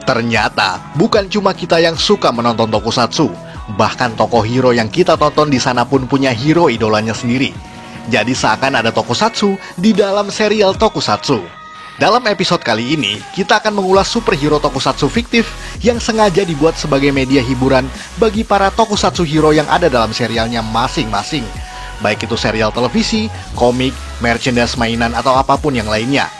Ternyata bukan cuma kita yang suka menonton tokusatsu, bahkan tokoh hero yang kita tonton di sana pun punya hero idolanya sendiri. Jadi seakan ada tokusatsu di dalam serial tokusatsu. Dalam episode kali ini, kita akan mengulas superhero tokusatsu fiktif yang sengaja dibuat sebagai media hiburan bagi para tokusatsu hero yang ada dalam serialnya masing-masing. Baik itu serial televisi, komik, merchandise mainan, atau apapun yang lainnya.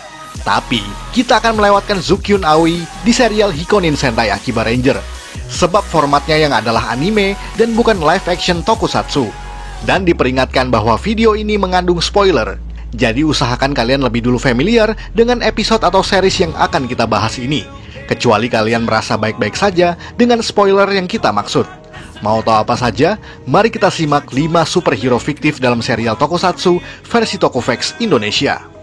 Tapi, kita akan melewatkan Zukyun Aoi di serial Hikonin Sentai Akiba Ranger. Sebab formatnya yang adalah anime dan bukan live action tokusatsu. Dan diperingatkan bahwa video ini mengandung spoiler. Jadi usahakan kalian lebih dulu familiar dengan episode atau series yang akan kita bahas ini. Kecuali kalian merasa baik-baik saja dengan spoiler yang kita maksud. Mau tahu apa saja? Mari kita simak 5 superhero fiktif dalam serial tokusatsu versi Tokuvex Indonesia.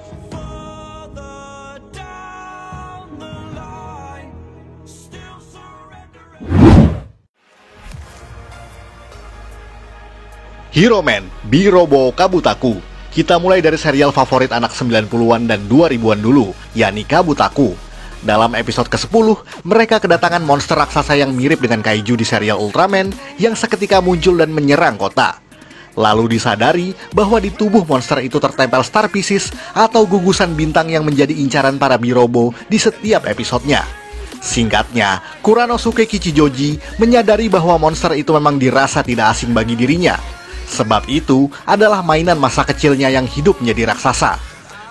Hero Man, Birobo Kabutaku. Kita mulai dari serial favorit anak 90-an dan 2000-an dulu, yakni Kabutaku. Dalam episode ke-10, mereka kedatangan monster raksasa yang mirip dengan kaiju di serial Ultraman yang seketika muncul dan menyerang kota. Lalu disadari bahwa di tubuh monster itu tertempel Star Pieces atau gugusan bintang yang menjadi incaran para Birobo di setiap episodenya. Singkatnya, Kuranosuke Kichijoji menyadari bahwa monster itu memang dirasa tidak asing bagi dirinya. Sebab itu adalah mainan masa kecilnya yang hidup menjadi raksasa.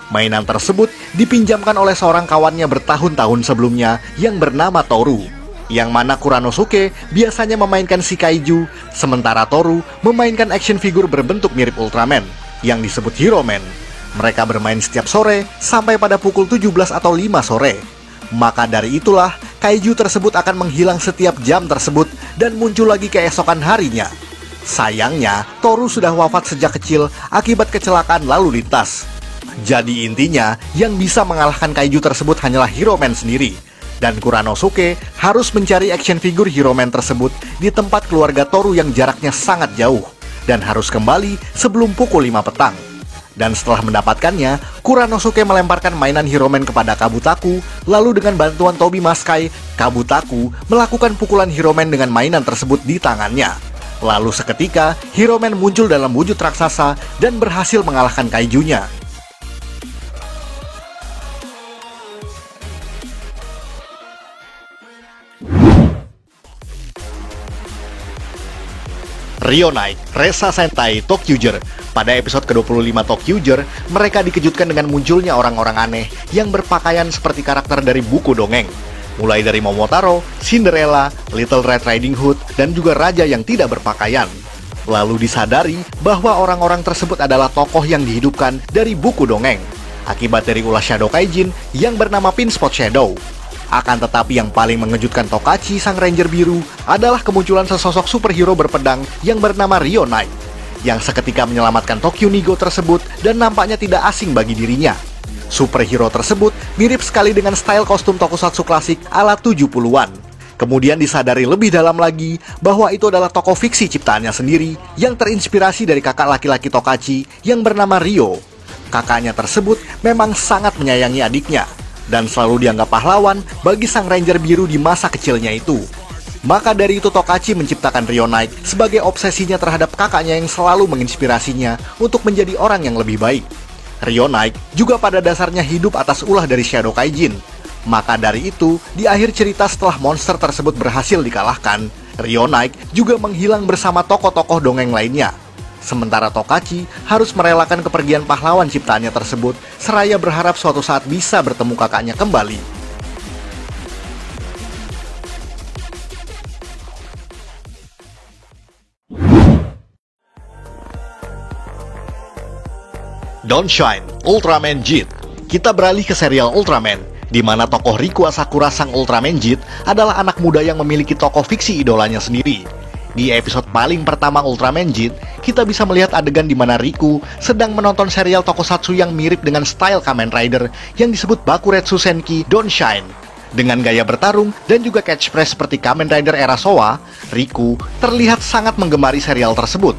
Mainan tersebut dipinjamkan oleh seorang kawannya bertahun-tahun sebelumnya yang bernama Toru. Yang mana Kuranosuke biasanya memainkan si kaiju, sementara Toru memainkan action figure berbentuk mirip Ultraman yang disebut Hero Man. Mereka bermain setiap sore sampai pada pukul 17 atau 5 sore. Maka dari itulah kaiju tersebut akan menghilang setiap jam tersebut dan muncul lagi keesokan harinya. Sayangnya, Toru sudah wafat sejak kecil akibat kecelakaan lalu lintas. Jadi intinya, yang bisa mengalahkan kaiju tersebut hanyalah Hero Man sendiri. Dan Kuranosuke harus mencari action figure Hero Man tersebut di tempat keluarga Toru yang jaraknya sangat jauh. Dan harus kembali sebelum pukul 5 petang. Dan setelah mendapatkannya, Kuranosuke melemparkan mainan Hero Man kepada Kabutaku. Lalu dengan bantuan Tobi Maskai, Kabutaku melakukan pukulan Hero Man dengan mainan tersebut di tangannya. Lalu seketika, Hero Man muncul dalam wujud raksasa dan berhasil mengalahkan kaijunya. Rio Knight, Resa Sentai Tokyuger. Pada episode ke-25 Tokyuger, mereka dikejutkan dengan munculnya orang-orang aneh yang berpakaian seperti karakter dari buku dongeng. Mulai dari Momotaro, Cinderella, Little Red Riding Hood, dan juga raja yang tidak berpakaian. Lalu disadari bahwa orang-orang tersebut adalah tokoh yang dihidupkan dari buku dongeng, akibat dari ulah Shadow Kaijin yang bernama Pinspot Shadow. Akan tetapi yang paling mengejutkan Tokachi, sang ranger biru, adalah kemunculan sesosok superhero berpedang yang bernama Rio Knight, yang seketika menyelamatkan Tokyo Nigo tersebut dan nampaknya tidak asing bagi dirinya. Superhero tersebut mirip sekali dengan style kostum tokusatsu klasik ala 70-an. Kemudian disadari lebih dalam lagi bahwa itu adalah tokoh fiksi ciptaannya sendiri yang terinspirasi dari kakak laki-laki Tokachi yang bernama Ryo. Kakaknya tersebut memang sangat menyayangi adiknya dan selalu dianggap pahlawan bagi sang ranger biru di masa kecilnya itu. Maka dari itu Tokachi menciptakan Rio Knight sebagai obsesinya terhadap kakaknya yang selalu menginspirasinya untuk menjadi orang yang lebih baik. Rio Knight juga pada dasarnya hidup atas ulah dari Shadow Kaijin. Maka dari itu, di akhir cerita setelah monster tersebut berhasil dikalahkan, Rio Knight juga menghilang bersama tokoh-tokoh dongeng lainnya. Sementara Tokachi harus merelakan kepergian pahlawan ciptaannya tersebut, seraya berharap suatu saat bisa bertemu kakaknya kembali. Don't Shine, Ultraman Jit. Kita beralih ke serial Ultraman, di mana tokoh Riku Asakura sang Ultraman Jit adalah anak muda yang memiliki tokoh fiksi idolanya sendiri. Di episode paling pertama Ultraman Jit, kita bisa melihat adegan di mana Riku sedang menonton serial tokusatsu yang mirip dengan style Kamen Rider yang disebut Bakuretsu Senki Don't Shine. Dengan gaya bertarung dan juga catchphrase seperti Kamen Rider era Showa, Riku terlihat sangat menggemari serial tersebut.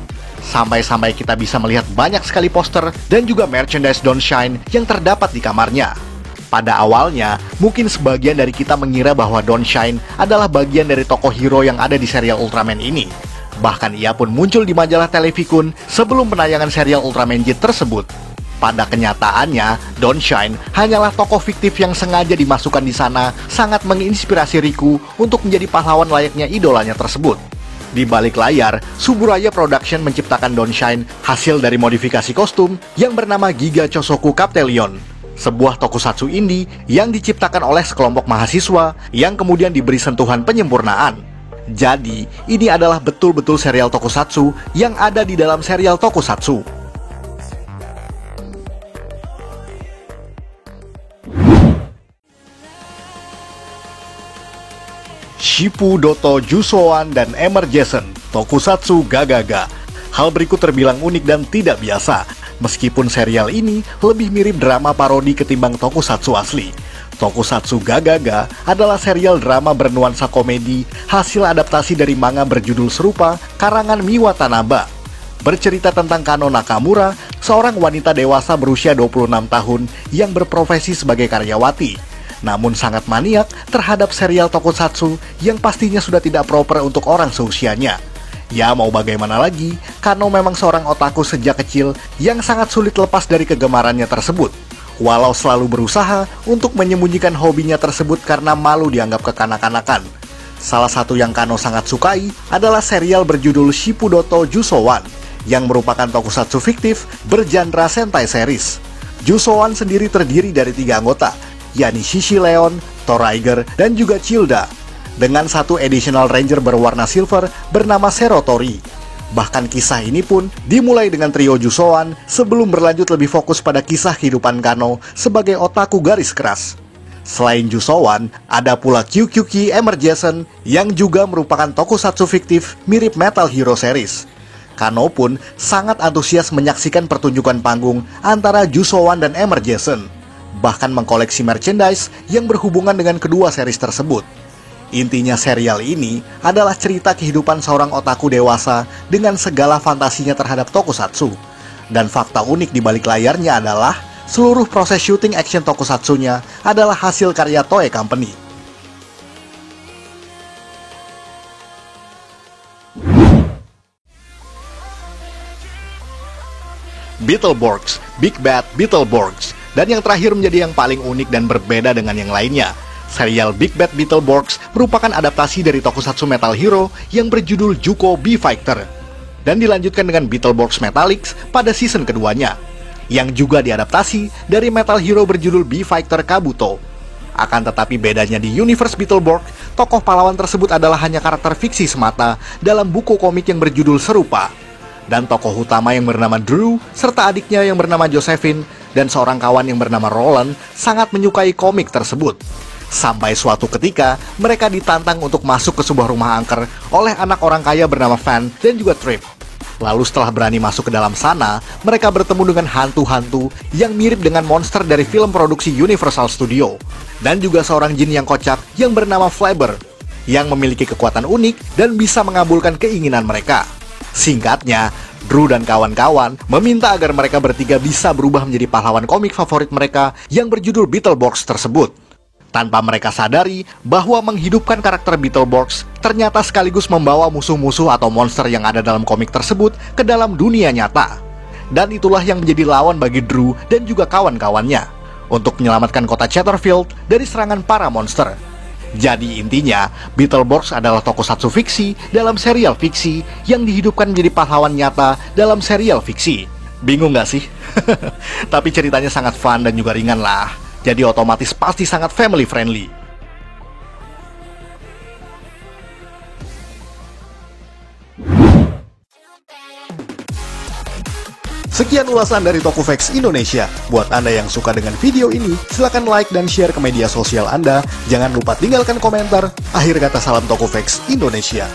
Sampai-sampai kita bisa melihat banyak sekali poster dan juga merchandise Don't Shine yang terdapat di kamarnya. Pada awalnya, mungkin sebagian dari kita mengira bahwa Don Shine adalah bagian dari tokoh hero yang ada di serial Ultraman ini. Bahkan ia pun muncul di majalah Televikun sebelum penayangan serial Ultraman Z tersebut. Pada kenyataannya, Don Shine hanyalah tokoh fiktif yang sengaja dimasukkan di sana sangat menginspirasi Riku untuk menjadi pahlawan layaknya idolanya tersebut. Di balik layar, Suburaya Production menciptakan Don Shine hasil dari modifikasi kostum yang bernama Giga Chosoku Captelion, sebuah tokusatsu indie yang diciptakan oleh sekelompok mahasiswa yang kemudian diberi sentuhan penyempurnaan. Jadi, ini adalah betul-betul serial tokusatsu yang ada di dalam serial tokusatsu. Shippudoto Jusoan dan Emergence, Tokusatsu Gagaga. Hal berikut terbilang unik dan tidak biasa. Meskipun serial ini lebih mirip drama parodi ketimbang tokusatsu asli. Tokusatsu Gagaga adalah serial drama bernuansa komedi hasil adaptasi dari manga berjudul serupa karangan Miwa Tanaba. Bercerita tentang Kano Nakamura, seorang wanita dewasa berusia 26 tahun yang berprofesi sebagai karyawati, namun sangat maniak terhadap serial tokusatsu yang pastinya sudah tidak proper untuk orang seusianya. Ya mau bagaimana lagi, Kano memang seorang otaku sejak kecil yang sangat sulit lepas dari kegemarannya tersebut. Walau selalu berusaha untuk menyembunyikan hobinya tersebut karena malu dianggap kekanak-kanakan. Salah satu yang Kano sangat sukai adalah serial berjudul Shippudoto Jusoan, yang merupakan tokusatsu fiktif bergenre Sentai series. Jusoan sendiri terdiri dari 3 anggota, yakni Shishi Leon, Toraiger, dan juga Childa, dengan satu additional ranger berwarna silver bernama Serotori. Bahkan kisah ini pun dimulai dengan trio Jusoan sebelum berlanjut lebih fokus pada kisah kehidupan Kano sebagai otaku garis keras. Selain Jusoan, ada pula QQQ Emergence yang juga merupakan tokusatsu fiktif mirip Metal Hero series. Kano pun sangat antusias menyaksikan pertunjukan panggung antara Jusoan dan Emergence, bahkan mengkoleksi merchandise yang berhubungan dengan kedua series tersebut. Intinya serial ini adalah cerita kehidupan seorang otaku dewasa dengan segala fantasinya terhadap tokusatsu. Dan fakta unik di balik layarnya adalah seluruh proses syuting action tokusatsunya adalah hasil karya Toei Company. Beetleborgs, Big Bad Beetleborgs. Dan yang terakhir menjadi yang paling unik dan berbeda dengan yang lainnya. Serial Big Bad Beetleborgs merupakan adaptasi dari tokusatsu Metal Hero yang berjudul Juko B-Fighter, dan dilanjutkan dengan Beetleborgs Metallics pada season keduanya, yang juga diadaptasi dari Metal Hero berjudul B-Fighter Kabuto. Akan tetapi bedanya di universe Beetleborgs, tokoh pahlawan tersebut adalah hanya karakter fiksi semata dalam buku komik yang berjudul serupa. Dan tokoh utama yang bernama Drew, serta adiknya yang bernama Josephine, dan seorang kawan yang bernama Roland sangat menyukai komik tersebut. Sampai suatu ketika, mereka ditantang untuk masuk ke sebuah rumah angker oleh anak orang kaya bernama Van dan juga Trip. Lalu setelah berani masuk ke dalam sana, mereka bertemu dengan hantu-hantu yang mirip dengan monster dari film produksi Universal Studio. Dan juga seorang jin yang kocak yang bernama Flabber, yang memiliki kekuatan unik dan bisa mengabulkan keinginan mereka. Singkatnya, Drew dan kawan-kawan meminta agar mereka bertiga bisa berubah menjadi pahlawan komik favorit mereka yang berjudul Beetleborgs tersebut. Tanpa mereka sadari bahwa menghidupkan karakter Beetleborgs ternyata sekaligus membawa musuh-musuh atau monster yang ada dalam komik tersebut ke dalam dunia nyata. Dan itulah yang menjadi lawan bagi Drew dan juga kawan-kawannya untuk menyelamatkan kota Chatterfield dari serangan para monster. Jadi intinya, Beetleborgs adalah tokusatsu fiksi dalam serial fiksi yang dihidupkan menjadi pahlawan nyata dalam serial fiksi. Bingung gak sih? Tapi ceritanya sangat fun dan juga ringan lah. Jadi otomatis pasti sangat family friendly. Sekian ulasan dari Tokufax Indonesia. Buat Anda yang suka dengan video ini, silakan like dan share ke media sosial Anda. Jangan lupa tinggalkan komentar. Akhir kata, salam Tokufax Indonesia.